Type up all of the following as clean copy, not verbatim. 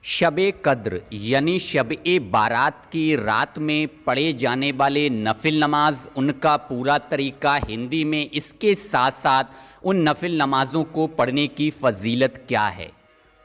شب قدر یعنی شب بارات کی رات میں پڑھے جانے والے نفل نماز، ان کا پورا طریقہ ہندی میں، اس کے ساتھ ساتھ ان نفل نمازوں کو پڑھنے کی فضیلت کیا ہے،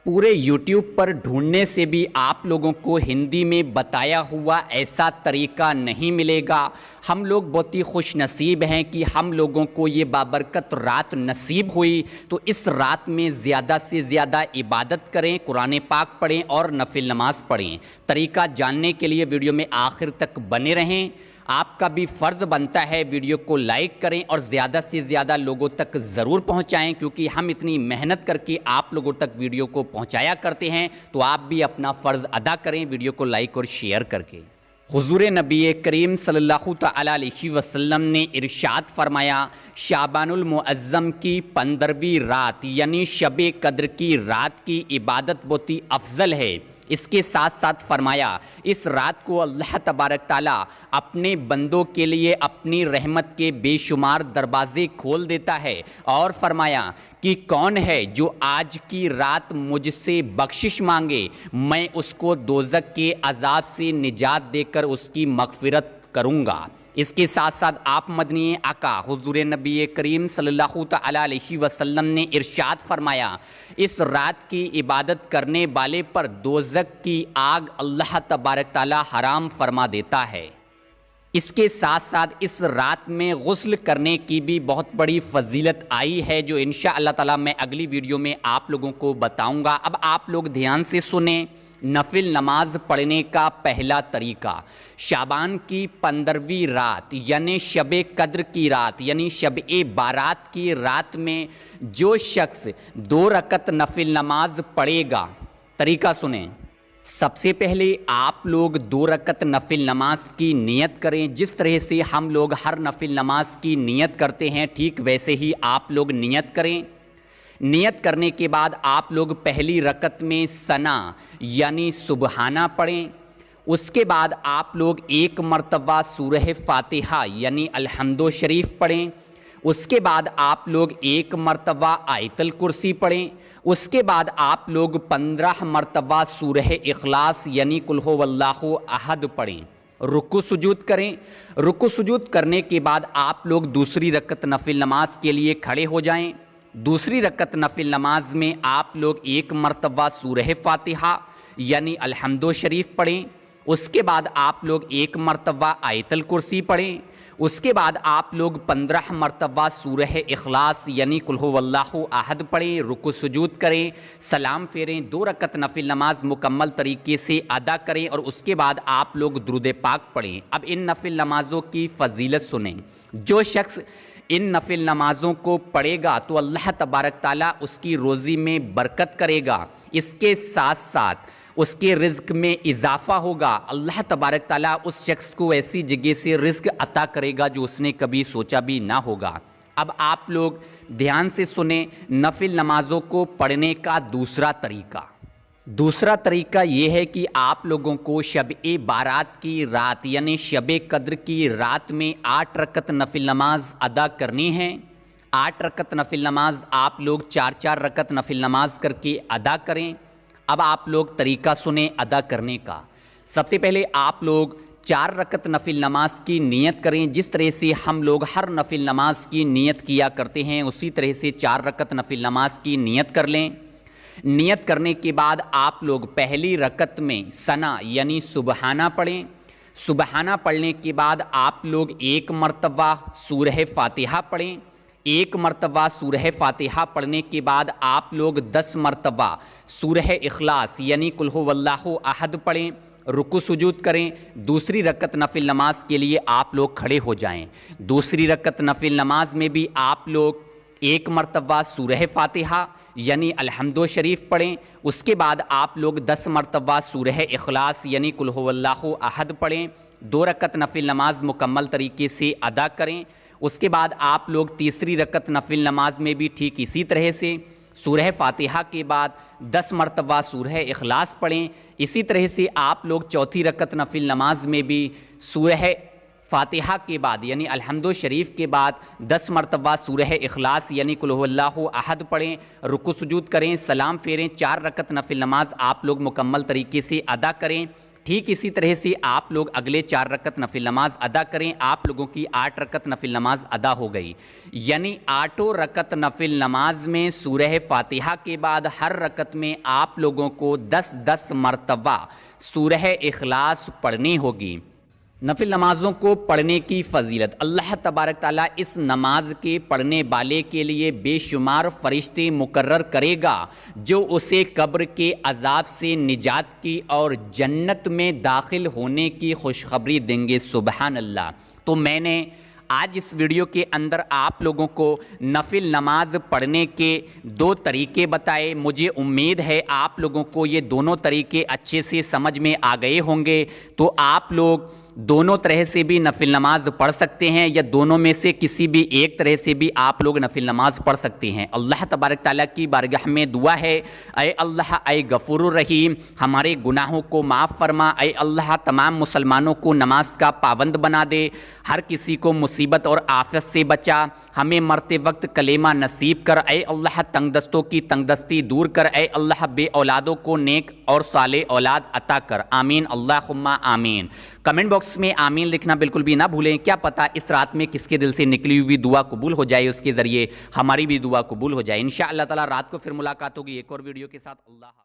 پورے یوٹیوب پر ڈھونڈنے سے بھی آپ لوگوں کو ہندی میں بتایا ہوا ایسا طریقہ نہیں ملے گا۔ ہم لوگ بہت ہی خوش نصیب ہیں کہ ہم لوگوں کو یہ بابرکت رات نصیب ہوئی، تو اس رات میں زیادہ سے زیادہ عبادت کریں، قرآن پاک پڑھیں اور نفل نماز پڑھیں۔ طریقہ جاننے کے لیے ویڈیو میں آخر تک بنے رہیں۔ آپ کا بھی فرض بنتا ہے ویڈیو کو لائک کریں اور زیادہ سے زیادہ لوگوں تک ضرور پہنچائیں، کیونکہ ہم اتنی محنت کر کے آپ لوگوں تک ویڈیو کو پہنچایا کرتے ہیں، تو آپ بھی اپنا فرض ادا کریں ویڈیو کو لائک اور شیئر کر کے۔ حضور نبی کریم صلی اللہ تعالی علیہ وسلم نے ارشاد فرمایا، شعبان المعظم کی 15ویں رات یعنی شب قدر کی رات کی عبادت بہت ہی افضل ہے۔ اس کے ساتھ ساتھ فرمایا، اس رات کو اللہ تبارک تعالیٰ اپنے بندوں کے لیے اپنی رحمت کے بے شمار دروازے کھول دیتا ہے، اور فرمایا کہ کون ہے جو آج کی رات مجھ سے بخشش مانگے، میں اس کو دوزخ کے عذاب سے نجات دے کر اس کی مغفرت کروں گا۔ اس کے ساتھ ساتھ آپ مدنی آقا حضور نبی کریم صلی اللہ تعالی علیہ وسلم نے ارشاد فرمایا، اس رات کی عبادت کرنے والے پر دوزخ کی آگ اللہ تبارک تعالی حرام فرما دیتا ہے۔ اس کے ساتھ ساتھ اس رات میں غسل کرنے کی بھی بہت بڑی فضیلت آئی ہے، جو انشاءاللہ تعالی میں اگلی ویڈیو میں آپ لوگوں کو بتاؤں گا۔ اب آپ لوگ دھیان سے سنیں، نفل نماز پڑھنے کا پہلا طریقہ، شعبان کی 15ویں رات یعنی شب قدر کی رات یعنی شب بارات کی رات میں جو شخص 2 رکعت نفل نماز پڑھے گا، طریقہ سنیں۔ سب سے پہلے آپ لوگ 2 رکعت نفل نماز کی نیت کریں، جس طرح سے ہم لوگ ہر نفل نماز کی نیت کرتے ہیں ٹھیک ویسے ہی آپ لوگ نیت کریں۔ نیت کرنے کے بعد آپ لوگ پہلی رکعت میں ثنا یعنی سبحانہ پڑھیں، اس کے بعد آپ لوگ 1 مرتبہ سورہ فاتحہ یعنی الحمد شریف پڑھیں، اس کے بعد آپ لوگ 1 مرتبہ آیت الکرسی پڑھیں، اس کے بعد آپ لوگ 15 مرتبہ سورہ اخلاص یعنی قل ھو اللہ احد پڑھیں، رکوع سجود کریں۔ رکوع سجود کرنے کے بعد آپ لوگ دوسری رکعت نفل نماز کے لیے کھڑے ہو جائیں۔ دوسری رکعت نفل نماز میں آپ لوگ 1 مرتبہ سورہ فاتحہ یعنی الحمد شریف پڑھیں، اس کے بعد آپ لوگ 1 مرتبہ آیت الکرسی پڑھیں، اس کے بعد آپ لوگ 15 مرتبہ سورہ اخلاص یعنی قل ھو اللہ احد پڑھیں، رکوع سجود کریں، سلام پھیریں، 2 رکعت نفل نماز مکمل طریقے سے ادا کریں، اور اس کے بعد آپ لوگ درود پاک پڑھیں۔ اب ان نفل نمازوں کی فضیلت سنیں۔ جو شخص ان نفل نمازوں کو پڑھے گا تو اللہ تبارک تعالیٰ اس کی روزی میں برکت کرے گا، اس کے ساتھ ساتھ اس کے رزق میں اضافہ ہوگا۔ اللہ تبارک تعالیٰ اس شخص کو ایسی جگہ سے رزق عطا کرے گا جو اس نے کبھی سوچا بھی نہ ہوگا۔ اب آپ لوگ دھیان سے سنیں نفل نمازوں کو پڑھنے کا دوسرا طریقہ۔ دوسرا طریقہ یہ ہے کہ آپ لوگوں کو شب بارات کی رات یعنی شب قدر کی رات میں 8 رکعت نفل نماز ادا کرنی ہے۔ 8 رکعت نفل نماز آپ لوگ 4 رکعت نفل نماز کر کے ادا کریں۔ اب آپ لوگ طریقہ سنیں ادا کرنے کا۔ سب سے پہلے آپ لوگ 4 رکعت نفل نماز کی نیت کریں، جس طرح سے ہم لوگ ہر نفل نماز کی نیت کیا کرتے ہیں اسی طرح سے 4 رکعت نفل نماز کی نیت کر لیں۔ نیت کرنے کے بعد آپ لوگ پہلی رکعت میں ثنا یعنی سبحانہ پڑھیں۔ سبحانہ پڑھنے کے بعد آپ لوگ 1 مرتبہ سورہ فاتحہ پڑھیں۔ 1 مرتبہ سورہ فاتحہ پڑھنے کے بعد آپ لوگ 10 مرتبہ سورہ اخلاص یعنی قل ھو اللہ احد پڑھیں، رکوع سجود کریں۔ دوسری رکعت نفل نماز کے لیے آپ لوگ کھڑے ہو جائیں۔ دوسری رکعت نفل نماز میں بھی آپ لوگ 1 مرتبہ سورہ فاتحہ یعنی الحمد شریف پڑھیں، اس کے بعد آپ لوگ 10 مرتبہ سورہ اخلاص یعنی قل ھو اللہ احد پڑھیں، 2 رکعت نفل نماز مکمل طریقے سے ادا کریں۔ اس کے بعد آپ لوگ تیسری رکعت نفل نماز میں بھی ٹھیک اسی طرح سے سورہ فاتحہ کے بعد 10 مرتبہ سورہ اخلاص پڑھیں۔ اسی طرح سے آپ لوگ چوتھی رکعت نفل نماز میں بھی سورہ فاتحہ کے بعد یعنی الحمد شریف کے بعد 10 مرتبہ سورہ اخلاص یعنی قل هو اللہ احد پڑھیں، رکوع سجود کریں، سلام پھیریں، 4 رکعت نفل نماز آپ لوگ مکمل طریقے سے ادا کریں۔ ٹھیک اسی طرح سے آپ لوگ اگلے 4 رکعت نفل نماز ادا کریں، آپ لوگوں کی 8 رکعت نفل نماز ادا ہو گئی، یعنی 8 رکعت نفل نماز میں سورہ فاتحہ کے بعد ہر رکعت میں آپ لوگوں کو 10 مرتبہ سورہ اخلاص پڑھنی ہوگی۔ نفل نمازوں کو پڑھنے کی فضیلت، اللہ تبارک تعالیٰ اس نماز کے پڑھنے والے کے لیے بے شمار فرشتے مقرر کرے گا جو اسے قبر کے عذاب سے نجات کی اور جنت میں داخل ہونے کی خوشخبری دیں گے۔ سبحان اللہ۔ تو میں نے آج اس ویڈیو کے اندر آپ لوگوں کو نفل نماز پڑھنے کے 2 طریقے بتائے۔ مجھے امید ہے آپ لوگوں کو یہ دونوں طریقے اچھے سے سمجھ میں آ گئے ہوں گے، تو آپ لوگ دونوں طرح سے بھی نفل نماز پڑھ سکتے ہیں یا دونوں میں سے کسی بھی ایک طرح سے بھی آپ لوگ نفل نماز پڑھ سکتے ہیں۔ اللہ تبارک تعالیٰ کی بارگاہ میں دعا ہے، اے اللہ، اے غفور الرحیم، ہمارے گناہوں کو معاف فرما۔ اے اللہ، تمام مسلمانوں کو نماز کا پابند بنا دے، ہر کسی کو مصیبت اور آفت سے بچا، ہمیں مرتے وقت کلمہ نصیب کر۔ اے اللہ، تنگ دستوں کی تنگ دستی دور کر۔ اے اللہ، بے اولادوں کو نیک اور صالح اولاد عطا کر۔ آمین اللہم آمین۔ کمنٹ باکس میں آمین لکھنا بالکل بھی نہ بھولیں، کیا پتہ اس رات میں کس کے دل سے نکلی ہوئی دعا قبول ہو جائے، اس کے ذریعے ہماری بھی دعا قبول ہو جائے۔ انشاءاللہ تعالی رات کو پھر ملاقات ہوگی ایک اور ویڈیو کے ساتھ۔ اللہ